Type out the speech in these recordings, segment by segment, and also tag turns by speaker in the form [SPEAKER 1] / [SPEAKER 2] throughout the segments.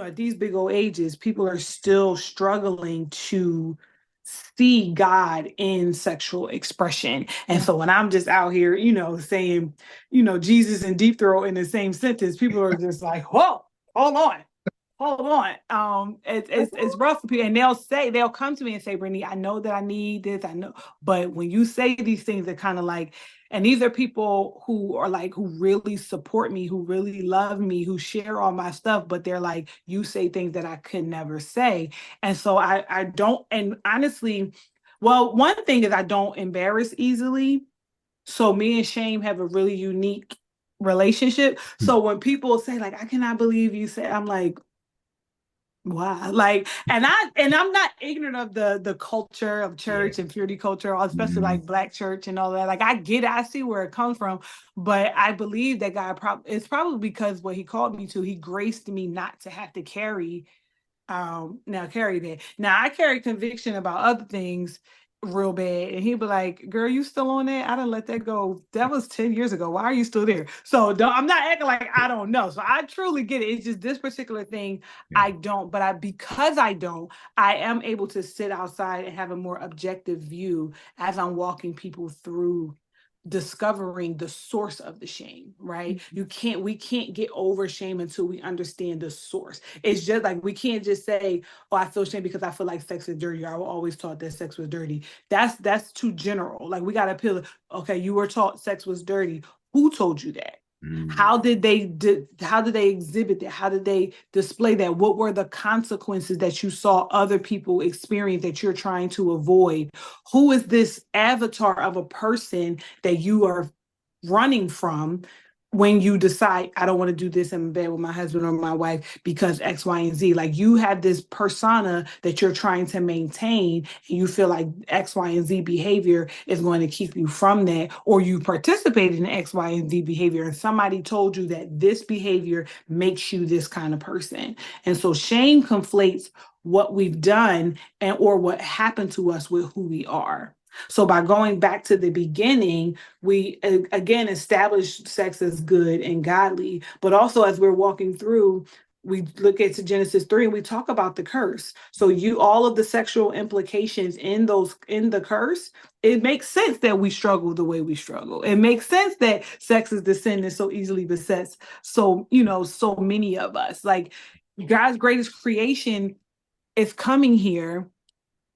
[SPEAKER 1] at these big old ages, people are still struggling to see God in sexual expression. And so when I'm just out here, saying, Jesus and deep throat in the same sentence, people are just like, whoa, hold on. Hold on. It's rough for people. And they'll come to me and say, Brittany, I know that I need this. I know. But when you say these things, they're kind of like, and these are people who are like, who really support me, who really love me, who share all my stuff, but they're like, you say things that I could never say. And so I don't, and honestly, well, one thing is I don't embarrass easily. So me and shame have a really unique relationship. So when people say like, I cannot believe you said, I'm like, wow. Like, and I'm not ignorant of the culture of church and purity culture, especially like Black church and all that. Like, I get it, I see where it comes from, but I believe that God it's probably because what he called me to, he graced me not to have to carry that. Now I carry conviction about other things real bad, and he'd be like, girl, you still on that? I didn't let that go. That was 10 years ago. Why are you still there? So I'm not acting like I don't know. So I truly get it. It's just this particular thing I don't, but because I don't, I am able to sit outside and have a more objective view as I'm walking people through discovering the source of the shame, right? We can't get over shame until we understand the source. It's just like, we can't just say, oh, I feel shame because I feel like sex is dirty. I was always taught that sex was dirty. That's too general. Like, we got to peel, okay, you were taught sex was dirty. Who told you that? How did they exhibit that? How did they display that? What were the consequences that you saw other people experience that you're trying to avoid? Who is this avatar of a person that you are running from when you decide, I don't want to do this in bed with my husband or my wife because X, Y, and Z? Like, you have this persona that you're trying to maintain, and you feel like X, Y, and Z behavior is going to keep you from that, or you participated in X, Y, and Z behavior, and somebody told you that this behavior makes you this kind of person. And so shame conflates what we've done or what happened to us with who we are. So by going back to the beginning, we again establish sex as good and godly, but also as we're walking through, we look at Genesis 3 and we talk about the curse. So all of the sexual implications in the curse, it makes sense that we struggle the way we struggle. It makes sense that sex is the sin that so easily besets so many of us. Like, God's greatest creation is coming here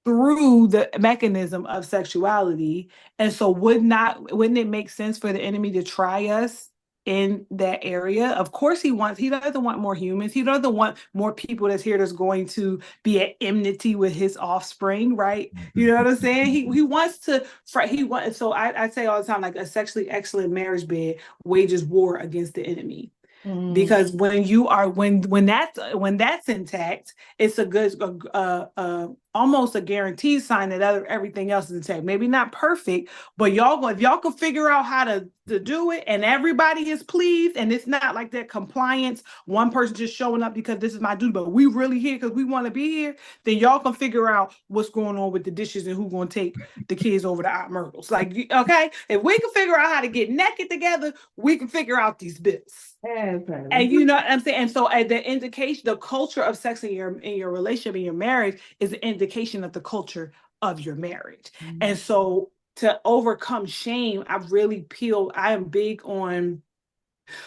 [SPEAKER 1] through the mechanism of sexuality. And so wouldn't it make sense for the enemy to try us in that area? Of course he doesn't want more humans. He doesn't want more people that's going to be at enmity with his offspring, right? You know what I'm saying? He wants to, so I say all the time, like, a sexually excellent marriage bed wages war against the enemy. Because when that's intact, it's a good almost a guaranteed sign that everything else is intact. Maybe not perfect, but if y'all can figure out how to do it, and everybody is pleased, and it's not like that compliance, one person just showing up because this is my duty, but we really here because we want to be here, then y'all can figure out what's going on with the dishes and who's going to take the kids over to Aunt Myrtle's. Like, okay, if we can figure out how to get naked together, we can figure out these bits. And you know what I'm saying? And so the indication, the culture of sex in your relationship, in your marriage, is an indication of the culture of your marriage. And so to overcome shame, I am big on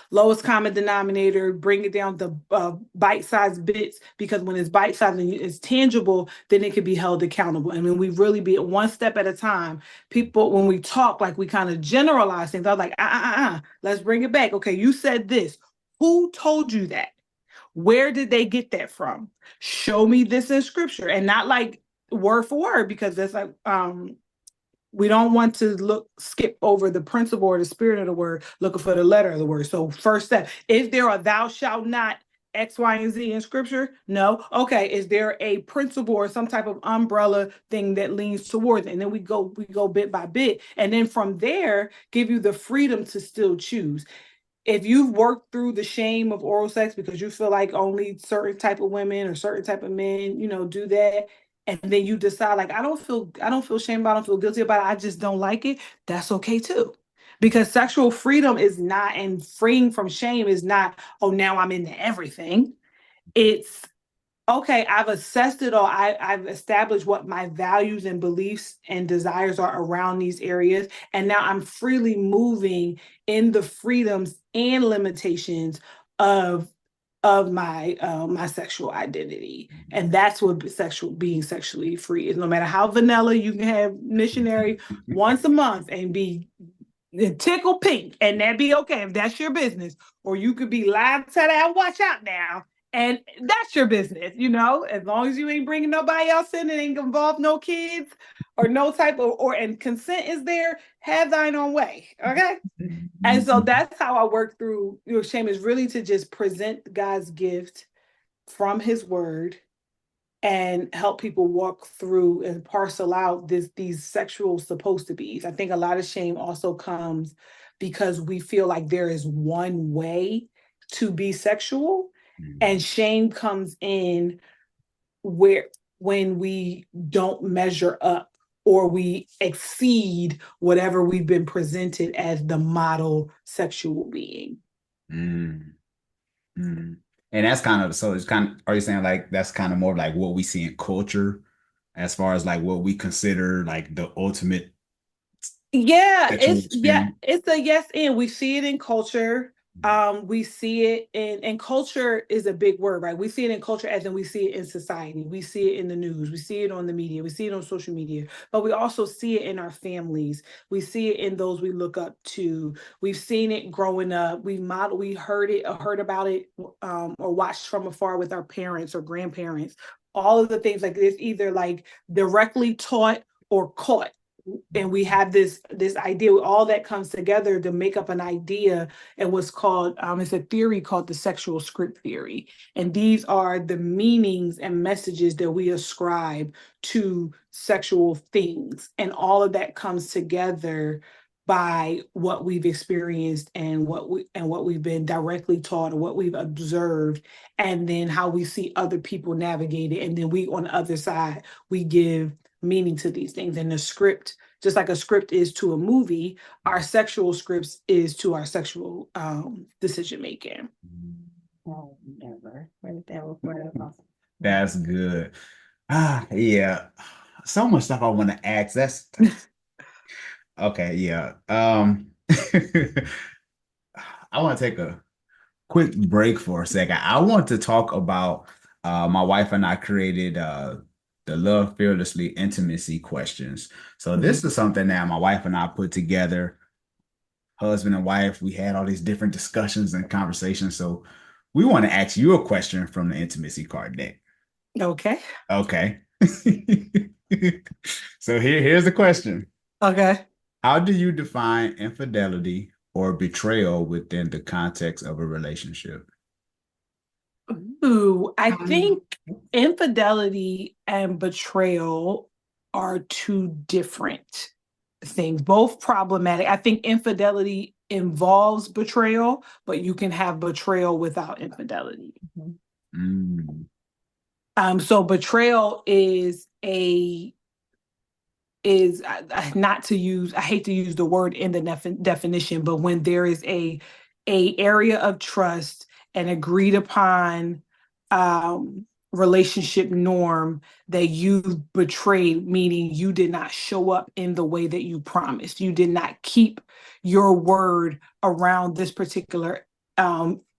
[SPEAKER 1] lowest common denominator, bring it down to bite-sized bits, because when it's bite-sized and it's tangible, then it can be held accountable. And when we really be one step at a time, people, when we talk, like, we kind of generalize things. I'm like, let's bring it back. Okay, you said this. Who told you that? Where did they get that from? Show me this in scripture, and not like word for word, because that's like, we don't want to skip over the principle or the spirit of the word, looking for the letter of the word. So first step, is there a thou shalt not X, Y, and Z in scripture? No. Okay. Is there a principle or some type of umbrella thing that leans towards it? And then we go bit by bit. And then from there, give you the freedom to still choose. If you've worked through the shame of oral sex because you feel like only certain type of women or certain type of men, do that, and then you decide, like, I don't feel shame about it, I don't feel guilty about it, I just don't like it, that's okay too. Because sexual freedom is not, and freeing from shame is not, oh, now I'm into everything. It's okay, I've assessed it all. I've established what my values and beliefs and desires are around these areas. And now I'm freely moving in the freedoms and limitations of my sexual identity. And that's what being sexually free is. No matter how vanilla, you can have missionary once a month and be tickle pink, and that be okay if that's your business. Or you could be live to that, watch out now, and that's your business, as long as you ain't bringing nobody else in, it ain't involve no kids or no type of, and consent is there, have thine own way, okay? And so that's how I work through your shame, is really to just present God's gift from his word and help people walk through and parcel out these sexual supposed to be's. I think a lot of shame also comes because we feel like there is one way to be sexual, and shame comes in when we don't measure up or we exceed whatever we've been presented as the model sexual being.
[SPEAKER 2] Mm. Mm. And that's kind of, so it's kind of, are you saying like that's kind of more like what we see in culture as far as like what we consider like the ultimate
[SPEAKER 1] Yeah,
[SPEAKER 2] sexual experience?
[SPEAKER 1] it's a yes, and we see it in culture. We see it in culture is a big word, right? We see it in culture as in we see it in society. We see it in the news. We see it on the media. We see it on social media. But we also see it in our families. We see it in those we look up to. We've seen it growing up. We heard it or heard about it, or watched from afar with our parents or grandparents. All of the things like this, either like directly taught or caught, and we have this idea, all that comes together to make up an idea, and what's called it's a theory called the sexual script theory, and these are the meanings and messages that we ascribe to sexual things, and all of that comes together by what we've experienced and what we've been directly taught or what we've observed, and then how we see other people navigate it, and then we on the other side we give meaning to these things. And the script, just like a script is to a movie, our sexual scripts is to our sexual decision making.
[SPEAKER 2] Oh, never. That's good. Yeah. So much stuff I want to ask. That's okay. Yeah. I want to take a quick break for a second. I want to talk about my wife and I created the Love Fearlessly Intimacy questions. So this is something that my wife and I put together, husband and wife. We had all these different discussions and conversations. So we want to ask you a question from the intimacy card deck.
[SPEAKER 1] Okay.
[SPEAKER 2] Okay. So here's the question.
[SPEAKER 1] Okay.
[SPEAKER 2] How do you define infidelity or betrayal within the context of a relationship?
[SPEAKER 1] Ooh, I think infidelity and betrayal are two different things, both problematic. I think infidelity involves betrayal, but you can have betrayal without infidelity.
[SPEAKER 2] Mm.
[SPEAKER 1] So betrayal is not to use, I hate to use the word in the definition, but when there is a area of trust and agreed upon relationship norm that you betrayed, meaning you did not show up in the way that you promised, you did not keep your word around this particular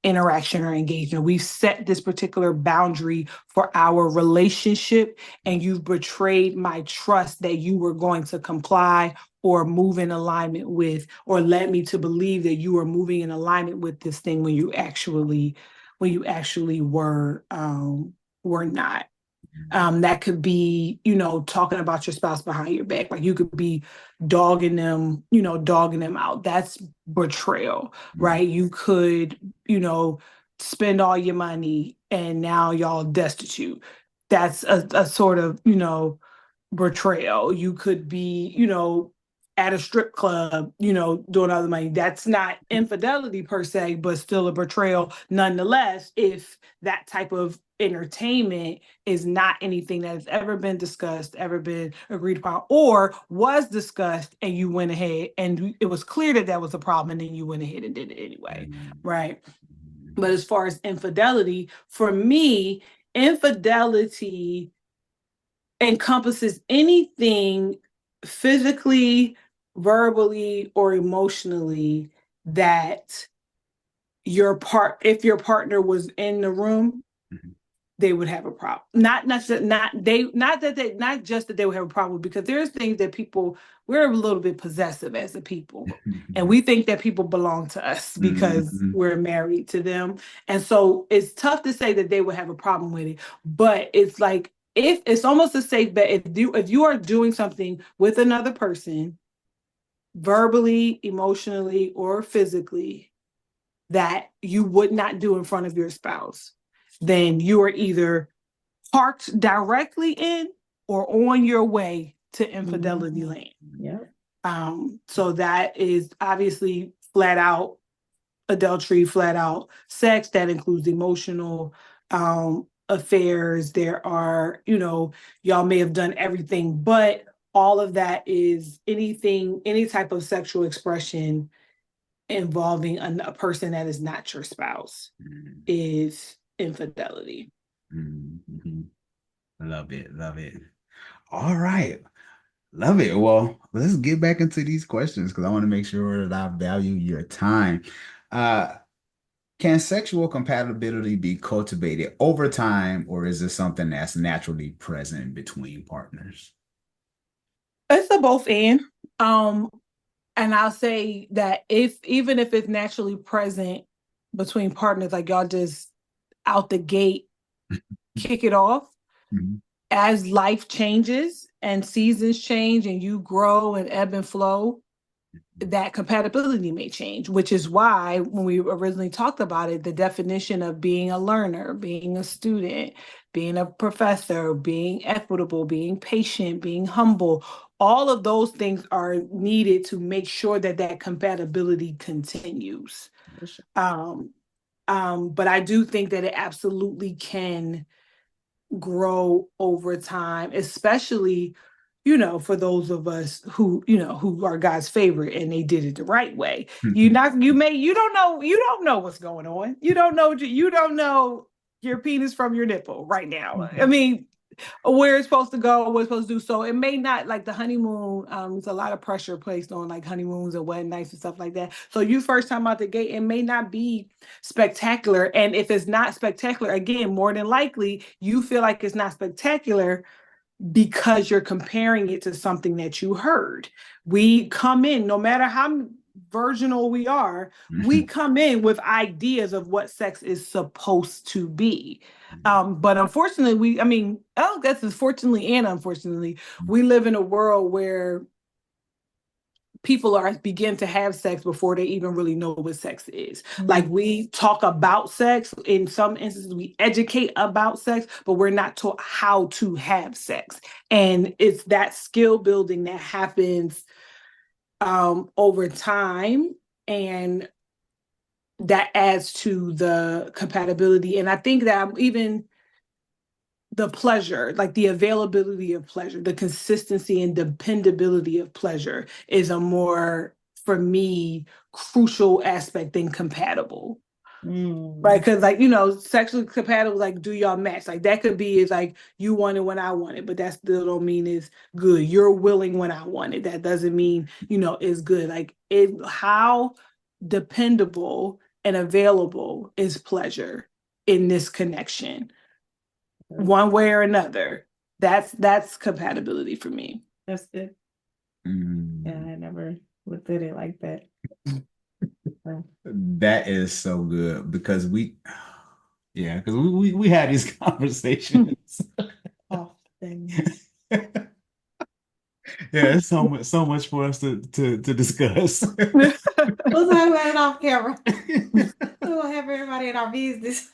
[SPEAKER 1] interaction or engagement. We've set this particular boundary for our relationship, and you've betrayed my trust that you were going to comply or move in alignment with, or led me to believe that you were moving in alignment with this thing when you actually were not. That could be, talking about your spouse behind your back. Like you could be dogging them out. That's betrayal, right? You could, spend all your money and now y'all destitute. That's a sort of, betrayal. You could be, at a strip club, doing other money. That's not infidelity per se, but still a betrayal nonetheless, if that type of entertainment is not anything that has ever been discussed, ever been agreed upon, or was discussed and you went ahead and it was clear that that was a problem and then you went ahead and did it anyway, right? But as far as infidelity, for me, infidelity encompasses anything physically, verbally, or emotionally that if your partner was in the room,
[SPEAKER 2] Mhm.
[SPEAKER 1] they would have a problem. Not just that they would have a problem, because there's things that we're a little bit possessive as a people. And we think that people belong to us because
[SPEAKER 2] Mhm.
[SPEAKER 1] we're married to them. And so it's tough to say that they would have a problem with it. But it's like, if it's almost a safe bet, if you are doing something with another person, verbally, emotionally, or physically, that you would not do in front of your spouse, then you are either parked directly in or on your way to infidelity land.
[SPEAKER 3] Yeah.
[SPEAKER 1] So that is obviously flat out adultery, flat out sex. That includes emotional affairs. There are, y'all may have done everything, but all of that is any type of sexual expression involving a person that is not your spouse is infidelity.
[SPEAKER 2] Mhm. Love it. Love it. All right. Love it. Well, let's get back into these questions because I want to make sure that I value your time. Uh, can sexual compatibility be cultivated over time, or is it something that's naturally present between partners?
[SPEAKER 1] It's a both and. Um, and I'll say that even if it's naturally present between partners, like y'all just out the gate kick it off,
[SPEAKER 2] Mhm.
[SPEAKER 1] as life changes and seasons change and you grow and ebb and flow, that compatibility may change, which is why when we originally talked about it, the definition of being a learner, being a student, being a professor, being equitable, being patient, being humble, all of those things are needed to make sure that that compatibility continues. But I do think that it absolutely can grow over time, especially, for those of us who are God's favorite and they did it the right way. You don't know what's going on. You don't know your penis from your nipple right now. I mean, where it's supposed to go, what it's supposed to do. So it may not, like the honeymoon, there's a lot of pressure placed on like honeymoons and wedding nights and stuff like that. So you first time out the gate, it may not be spectacular. And if it's not spectacular, again, more than likely, you feel like it's not spectacular because you're comparing it to something that you heard. We come in, no matter how virginal we are, we come in with ideas of what sex is supposed to be. But unfortunately, that's fortunately and unfortunately, we live in a world where people begin to have sex before they even really know what sex is. Like, we talk about sex. In some instances, we educate about sex, but we're not taught how to have sex. And it's that skill building that happens over time, and that adds to the compatibility. And I think that even the pleasure, like the availability of pleasure, the consistency and dependability of pleasure is a more, for me, crucial aspect than compatible. Right? Because, like, sexually compatible, like, do y'all match? Like, that could be is like you want it when I want it, but that still don't mean it's good. You're willing when I want it. That doesn't mean, it's good. Like, how dependable and available is pleasure in this connection, one way or another. That's compatibility for me.
[SPEAKER 3] That's good. Yeah, I never looked at it like that.
[SPEAKER 2] That is so good because we had these conversations
[SPEAKER 3] Often.
[SPEAKER 2] Yeah, it's so much for us to discuss.
[SPEAKER 3] We'll talk about it off camera. We'll have everybody in our business.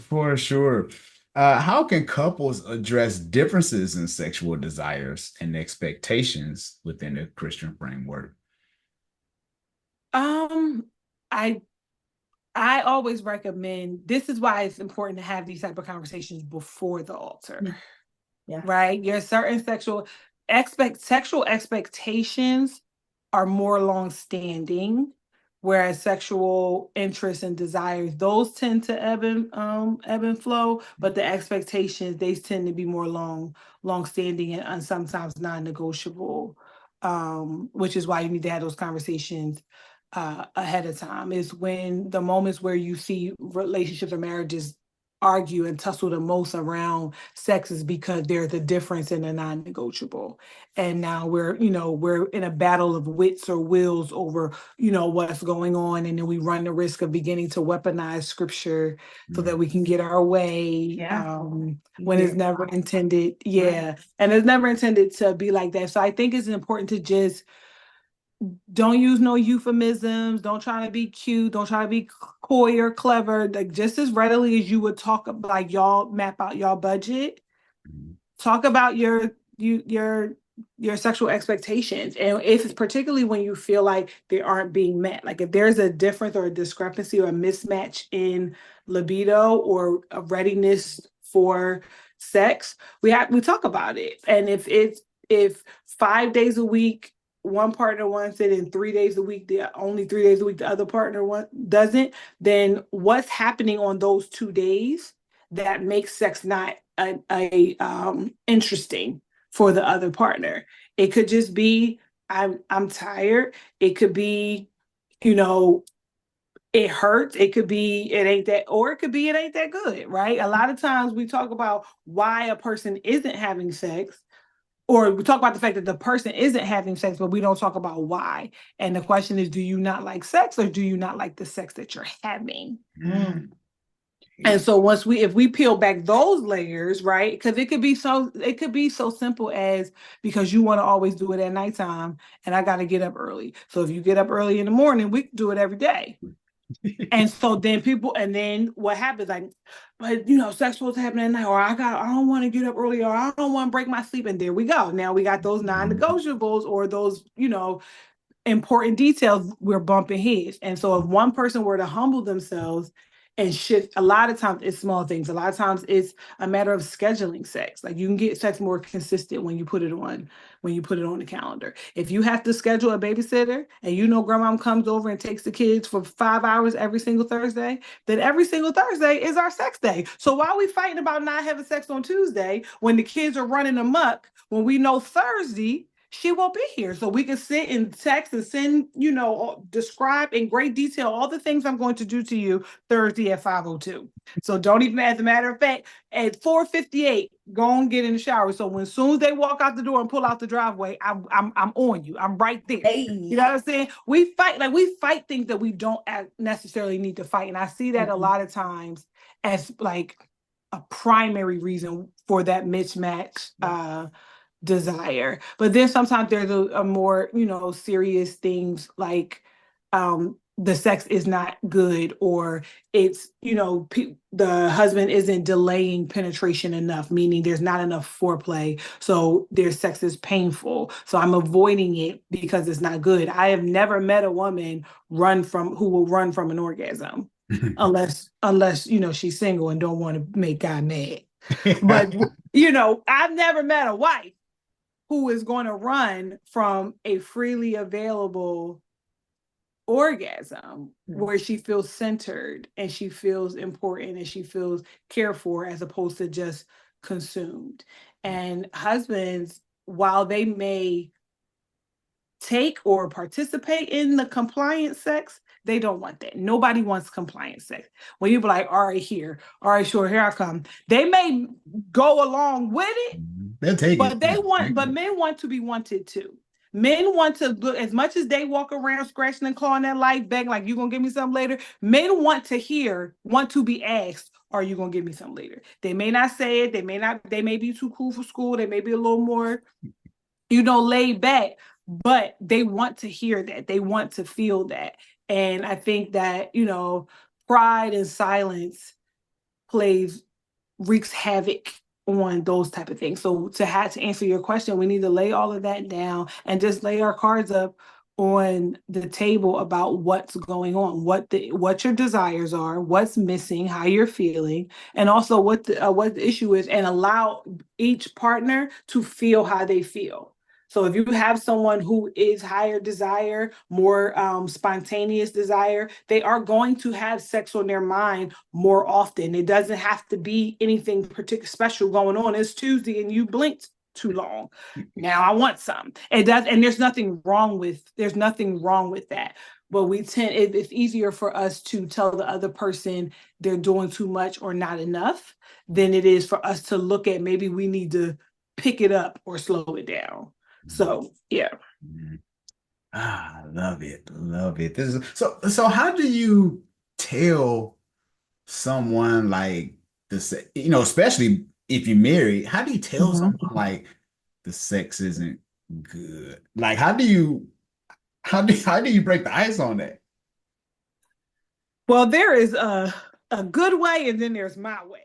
[SPEAKER 2] For sure. How can couples address differences in sexual desires and expectations within a Christian framework?
[SPEAKER 1] I I always recommend, this is why it's important to have these type of conversations before the altar.
[SPEAKER 3] Yeah.
[SPEAKER 1] Right? Your certain sexual expectations are more long standing whereas sexual interests and desires, those tend to ebb and flow, but the expectations, they tend to be more long-standing and sometimes non-negotiable, which is why you need to have those conversations ahead of time. Is when the moments where you see relationships or marriages argue and tussle the most around sex is because there's a difference in a non-negotiable. And now we're in a battle of wits or wills over, what's going on. And then we run the risk of beginning to weaponize scripture so that we can get our way. When it's never intended. Yeah. Right. And it's never intended to be like that. So I think it's important to just don't use no euphemisms. Don't try to be cute. Don't try to be coy or clever. Like, just as readily as you would talk about, like, y'all map out y'all budget, talk about your sexual expectations. And if it's particularly when you feel like they aren't being met, like if there's a difference or a discrepancy or a mismatch in libido or a readiness for sex, we talk about it. And if 5 days a week one partner wants it and 3 days a week, only 3 days a week the other partner doesn't, then what's happening on those 2 days that makes sex not interesting for the other partner? It could just be I'm tired. It could be, it hurts. It could be it ain't that, or it could be it ain't that good, right? A lot of times we talk about why a person isn't having sex, or we talk about the fact that the person isn't having sex, but we don't talk about why. And the question is, do you not like sex, or do you not like the sex that you're having? And so if we peel back those layers, right? Because it could be so simple as, because you want to always do it at nighttime and I got to get up early. So if you get up early in the morning, we can do it every day. And so then what happens, like, but sex supposed to happen at night, or I don't want to get up early, or I don't want to break my sleep. And there we go. Now we got those non-negotiables, or those, important details we're bumping heads. And so if one person were to humble themselves and shift, a lot of times it's small things. A lot of times it's a matter of scheduling sex. Like, you can get sex more consistent when you put it on the calendar. If you have to schedule a babysitter and grandma comes over and takes the kids for 5 hours every single Thursday, then every single Thursday is our sex day. So why are we fighting about not having sex on Tuesday when the kids are running amok, when we know Thursday she won't be here? So we can sit and text and send, describe in great detail all the things I'm going to do to you Thursday at 5:02. So don't even, as a matter of fact, at 4:58, go and get in the shower. So as soon as they walk out the door and pull out the driveway, I'm on you. I'm right there. Hey. You know what I'm saying? We fight things that we don't necessarily need to fight. And I see that a lot of times as like a primary reason for that mismatch desire. But then sometimes there's a more, serious things like the sex is not good, or it's, the husband isn't delaying penetration enough, meaning there's not enough foreplay. So their sex is painful. So I'm avoiding it because it's not good. I have never met a woman who will run from an orgasm unless, she's single and don't want to make God mad. But, I've never met a wife who is going to run from a freely available orgasm where she feels centered and she feels important and she feels cared for, as opposed to just consumed. And husbands, while they may take or participate in the compliant sex, they don't want that. Nobody wants compliant sex. When you be like, all right, sure, here I come. They may go along with it,
[SPEAKER 2] they'll take
[SPEAKER 1] but
[SPEAKER 2] it.
[SPEAKER 1] But men want to be wanted too. Men want to look, as much as they walk around scratching and clawing their life back, like, you gonna give me something later. Men want to be asked, are you gonna give me something later? They may not say it. They may be too cool for school. They may be a little more, laid back, but they want to hear that. They want to feel that. And I think that, pride and silence wreaks havoc on those type of things. So to answer your question, we need to lay all of that down and just lay our cards up on the table about what's going on, what your desires are, what's missing, how you're feeling, and also what the issue is, and allow each partner to feel how they feel. So if you have someone who is higher desire, more spontaneous desire, they are going to have sex on their mind more often. It doesn't have to be anything particular special going on. It's Tuesday and you blinked too long. Now I want some. It does, and there's nothing wrong with that. But it's easier for us to tell the other person they're doing too much or not enough than it is for us to look at maybe we need to pick it up or slow it down. So yeah.
[SPEAKER 2] I love it. Love it. This is so how do you tell someone like this, especially if you're married, how do you tell someone like the sex isn't good? Like how do you break the ice on that?
[SPEAKER 1] Well, there is a good way and then there's my way.